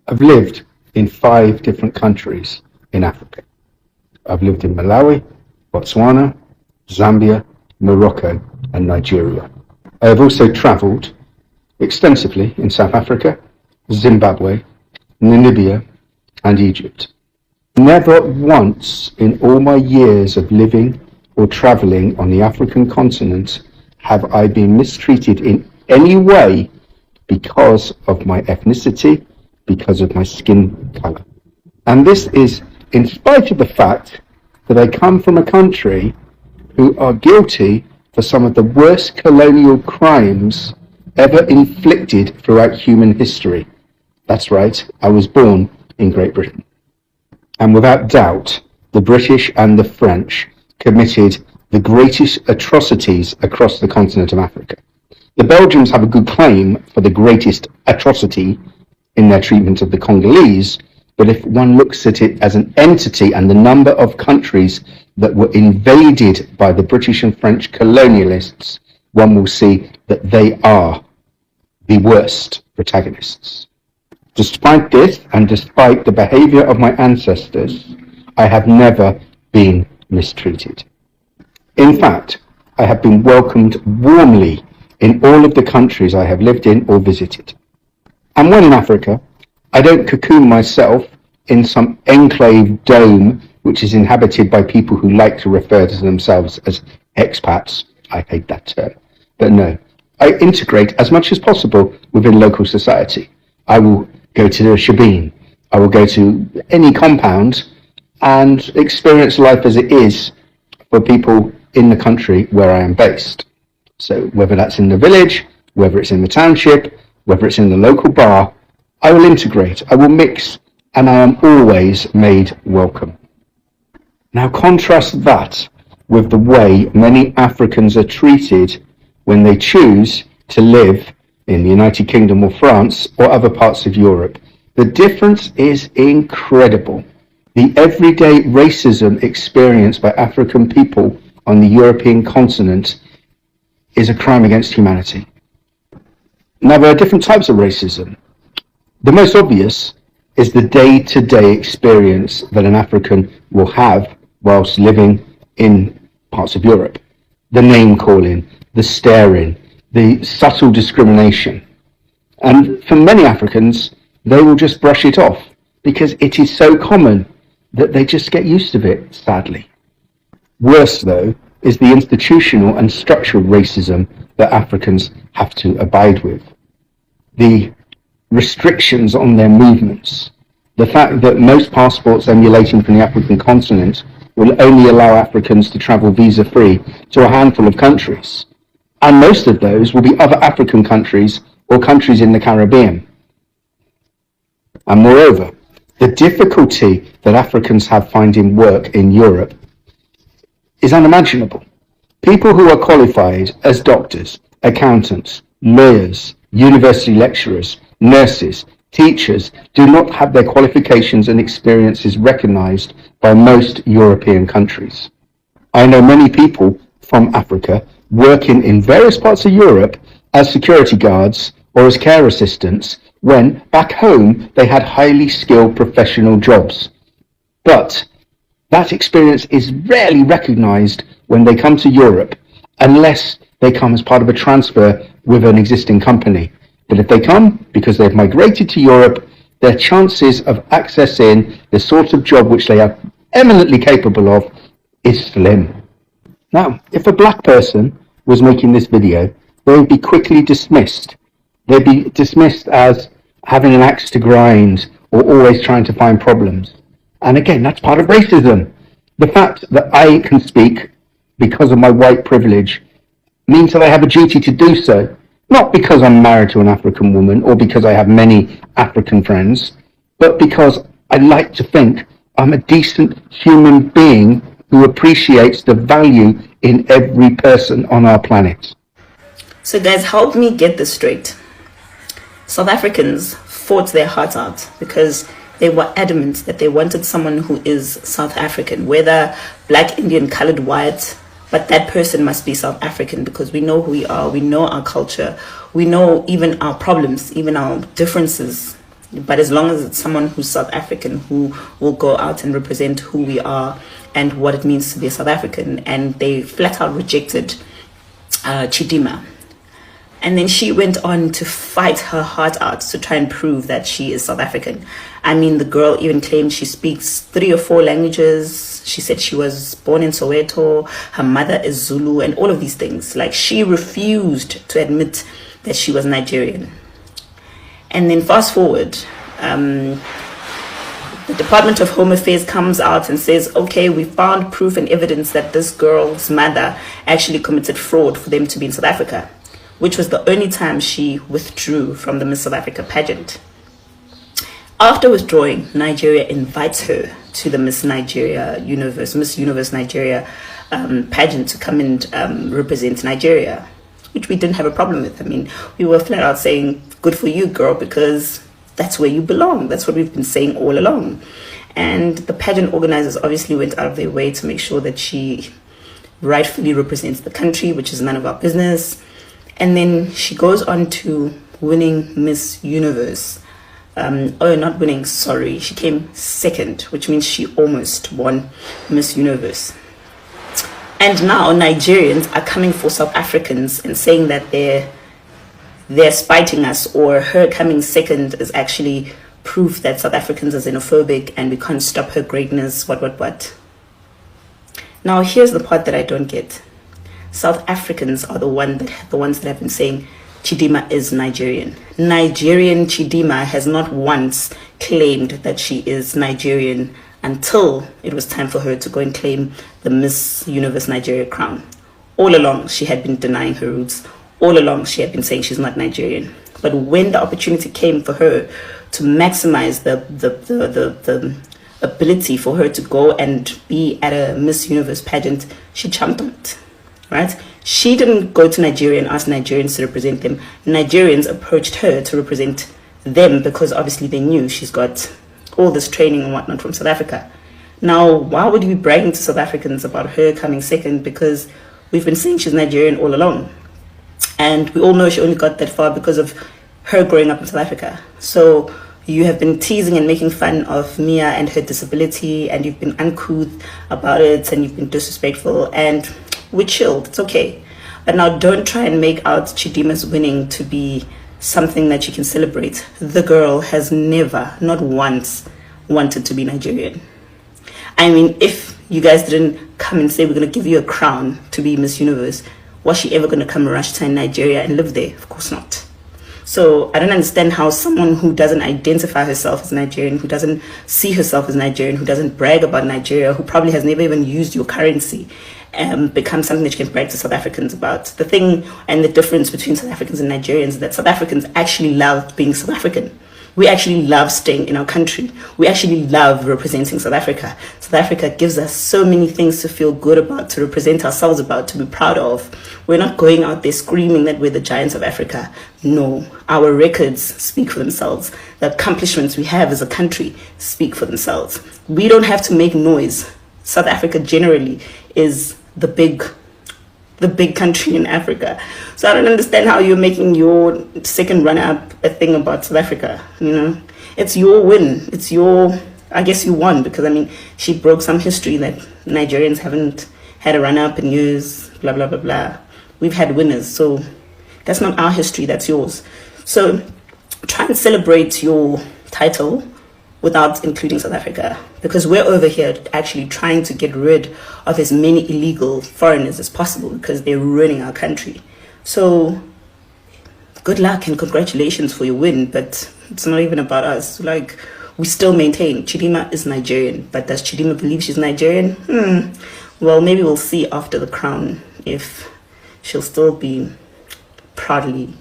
I've lived in 5 different countries in Africa. I've lived in Malawi, Botswana, Zambia, Morocco, and Nigeria. I have also travelled extensively in South Africa, Zimbabwe, Namibia, and Egypt. Never once in all my years of living or travelling on the African continent have I been mistreated in any way because of my ethnicity, because of my skin colour. And this is in spite of the fact that I come from a country who are guilty for some of the worst colonial crimes ever inflicted throughout human history. That's right, I was born in Great Britain. And without doubt, the British and the French committed the greatest atrocities across the continent of Africa. The Belgians have a good claim for the greatest atrocity in their treatment of the Congolese, but if one looks at it as an entity and the number of countries that were invaded by the British and French colonialists, one will see that they are the worst protagonists. Despite this, and despite the behavior of my ancestors, I have never been mistreated. In fact, I have been welcomed warmly in all of the countries I have lived in or visited. And when in Africa, I don't cocoon myself in some enclave dome which is inhabited by people who like to refer to themselves as expats. I hate that term. But no, I integrate as much as possible within local society. I will go to a shebeen. I will go to any compound and experience life as it is for people in the country where I am based. So whether that's in the village, whether it's in the township, whether it's in the local bar, I will integrate, I will mix, and I am always made welcome. Now contrast that with the way many Africans are treated when they choose to live in the United Kingdom or France or other parts of Europe. The difference is incredible. The everyday racism experienced by African people on the European continent is a crime against humanity. Now, there are different types of racism. The most obvious is the day-to-day experience that an African will have whilst living in parts of Europe. The name-calling, the staring, the subtle discrimination. And for many Africans, they will just brush it off because it is so common that they just get used to it, sadly. Worse, though, is the institutional and structural racism that Africans have to abide with. The restrictions on their movements, the fact that most passports emulating from the African continent will only allow Africans to travel visa-free to a handful of countries. And most of those will be other African countries or countries in the Caribbean. And moreover, the difficulty that Africans have finding work in Europe is unimaginable. People who are qualified as doctors, accountants, lawyers, university lecturers, nurses, teachers do not have their qualifications and experiences recognized by most European countries. I know many people from Africa working in various parts of Europe as security guards or as care assistants when back home they had highly skilled professional jobs. But that experience is rarely recognized when they come to Europe unless they come as part of a transfer with an existing company. But if they come because they've migrated to Europe, their chances of accessing the sort of job which they are eminently capable of is slim. Now, if a black person was making this video, they would be quickly dismissed. They'd be dismissed as having an axe to grind or always trying to find problems. And again, that's part of racism. The fact that I can speak because of my white privilege means that I have a duty to do so, not because I'm married to an African woman or because I have many African friends, but because I like to think I'm a decent human being who appreciates the value in every person on our planet. So guys, help me get this straight. South Africans fought their hearts out because they were adamant that they wanted someone who is South African, whether black, Indian, colored, white, but that person must be South African because we know who we are, we know our culture, we know even our problems, even our differences. But as long as it's someone who's South African, who will go out and represent who we are and what it means to be a South African. And they flat out rejected Chidima. And then she went on to fight her heart out to try and prove that she is South African. I mean, the girl even claimed she speaks 3 or 4 languages. She said she was born in Soweto, her mother is Zulu, and all of these things. Like, she refused to admit that she was Nigerian. And then fast forward, the Department of Home Affairs comes out and says, okay, we found proof and evidence that this girl's mother actually committed fraud for them to be in South Africa, which was the only time she withdrew from the Miss South Africa pageant. After withdrawing, Nigeria invites her to the Miss Universe Nigeria pageant to come and represent Nigeria, which we didn't have a problem with. I mean, we were flat out saying, good for you, girl, because that's where you belong. That's what we've been saying all along. And the pageant organizers obviously went out of their way to make sure that she rightfully represents the country, which is none of our business. And then she goes on to winning Miss Universe. Not winning, sorry. She came second, which means she almost won Miss Universe. And now Nigerians are coming for South Africans and saying that they're spiting us, or her coming second is actually proof that South Africans are xenophobic and we can't stop her greatness, what. Now, here's the part that I don't get. South Africans are the ones that have been saying Chidima is Nigerian. Nigerian Chidima has not once claimed that she is Nigerian until it was time for her to go and claim the Miss Universe Nigeria crown. All along, she had been denying her roots. All along, she had been saying she's not Nigerian. But when the opportunity came for her to maximize the ability for her to go and be at a Miss Universe pageant, she jumped on it. Right? She didn't go to Nigeria and ask Nigerians to represent them. Nigerians approached her to represent them because obviously they knew she's got all this training and whatnot from South Africa. Now, why would we be bragging to South Africans about her coming second? Because we've been saying she's Nigerian all along. And we all know she only got that far because of her growing up in South Africa. So you have been teasing and making fun of Mia and her disability, and you've been uncouth about it, and you've been disrespectful, and we chilled. It's okay. But now don't try and make out Chidima's winning to be something that you can celebrate. The girl has never, not once, wanted to be Nigerian. I mean, if you guys didn't come and say we're going to give you a crown to be Miss Universe, was she ever going to come rush to Nigeria and live there? Of course not. So I don't understand how someone who doesn't identify herself as Nigerian, who doesn't see herself as Nigerian, who doesn't brag about Nigeria, who probably has never even used your currency, becomes something that you can brag to South Africans about. The thing and the difference between South Africans and Nigerians is that South Africans actually love being South African. We actually love staying in our country. We actually love representing South Africa. South Africa gives us so many things to feel good about, to represent ourselves about, to be proud of. We're not going out there screaming that we're the giants of Africa. No, our records speak for themselves. The accomplishments we have as a country speak for themselves. We don't have to make noise. South Africa generally is the big country in Africa. So I don't understand how you're making your second runner-up a thing about South Africa. You know, it's your win. It's your, I guess you won, because I mean, she broke some history that Nigerians haven't had a runner-up in years, blah, blah, blah, blah. We've had winners. So that's not our history, that's yours. So try and celebrate your title without including South Africa, because we're over here actually trying to get rid of as many illegal foreigners as possible because they're ruining our country. So good luck and congratulations for your win, but it's not even about us. Like, we still maintain Chidima is Nigerian, but does Chidima believe she's Nigerian? Well, maybe we'll see after the crown if she'll still be proudly